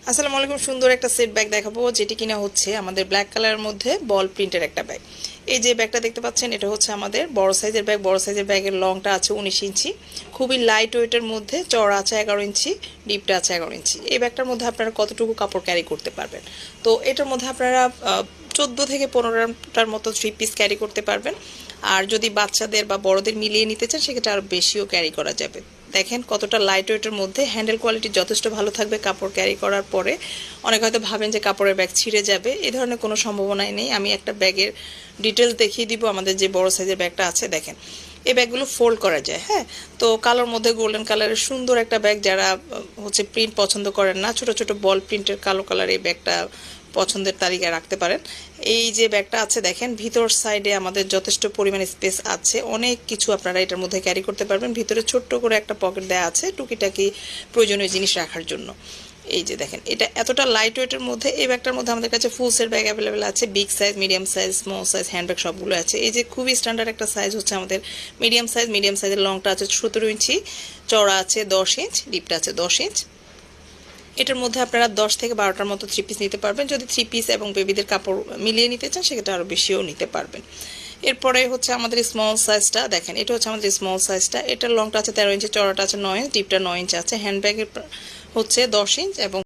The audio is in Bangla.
আসসালামু আলাইকুম। সুন্দর একটা সেট ব্যাগ দেখাবো, যেটি কিনা হচ্ছে আমাদের ব্ল্যাক কালারের মধ্যে বল প্রিন্টের একটা ব্যাগ। এই যে ব্যাগটা দেখতে পাচ্ছেন, এটা হচ্ছে আমাদের বড় সাইজের ব্যাগ। বড় সাইজের ব্যাগের লংটা আছে 19 ইঞ্চি, খুবই লাইট ওয়েটের মধ্যে, চড়া আছে 11 ইঞ্চি, ডিপটা আছে 11 ইঞ্চি। এই ব্যাগটার মধ্যে আপনারা কতটুকু কাপড় ক্যারি করতে পারবেন? তো এটার মধ্যে আপনারা 14 থেকে 15টার মতো 3 পিস ক্যারি করতে পারবেন। আর যদি বাচ্চাদের বা বড়দের মিলিয়ে নিতে চান, সেক্ষেত্রে আরও বেশিও ক্যারি করা যাবে। দেখেন কতটা লাইট ওয়েটের মধ্যে, হ্যান্ডেল কোয়ালিটি যথেষ্ট ভালো থাকবে। কাপড় ক্যারি করার পরে অনেকে হয়তো ভাবেন যে কাপড়ের ব্যাগ ছিঁড়ে যাবে, এই ধরনের কোনো সম্ভাবনাই নেই। আমি একটা ব্যাগের ডিটেলস দেখিয়ে দিব। আমাদের যে বড় সাইজের ব্যাগটা আছে, দেখেন এই ব্যাগগুলো ফোল্ড করা যায়। হ্যাঁ, তো কালোর মধ্যে গোল্ডেন কালারের সুন্দর একটা ব্যাগ। যারা হচ্ছে প্রিন্ট পছন্দ করেন না, ছোট ছোট বল প্রিন্টের কালো কালার, এই ব্যাগটা পছন্দের তালিকায় রাখতে পারেন। এই যে ব্যাগটা আছে, দেখেন ভিতর সাইডে আমাদের যথেষ্ট পরিমাণে স্পেস আছে, অনেক কিছু আপনারা এটার মধ্যে ক্যারি করতে পারবেন। ভিতরে ছোট্ট করে একটা পকেট দেওয়া আছে টুকিটাকি প্রয়োজনীয় জিনিস রাখার জন্য। এই যে দেখেন, এটা এতটা লাইট ওয়েটের মধ্যে। এই ব্যাগটার মধ্যে আমাদের কাছে ফুল সেট ব্যাগ অ্যাভেলেবেল আছে, big size, medium size, small size, handbag সবগুলো আছে। এই যে খুবই স্ট্যান্ডার্ড একটা সাইজ হচ্ছে আমাদের মিডিয়াম সাইজ। মিডিয়াম সাইজের লংটা আছে 17 ইঞ্চি, চড়া আছে 10 ইঞ্চ, ডিপটা আছে 10 ইঞ্চ। এটার মধ্যে আপনারা 10 থেকে 12টার মতো 3 পিস নিতে পারবেন। যদি 3 পিস এবং বেবিদের কাপড় মিলিয়ে নিতে চান, সেক্ষেত্রে আরও বেশিও নিতে পারবেন। এরপরে হচ্ছে আমাদের স্মল সাইজটা, দেখেন এটা হচ্ছে আমাদের স্মল সাইজটা। এটার লংটা আছে 13 ইঞ্চি, চড়াটা আছে 9 ইঞ্চ, ডিপটা 9 ইঞ্চ আছে। হ্যান্ডব্যাগের হচ্ছে 10 ইঞ্চ এবং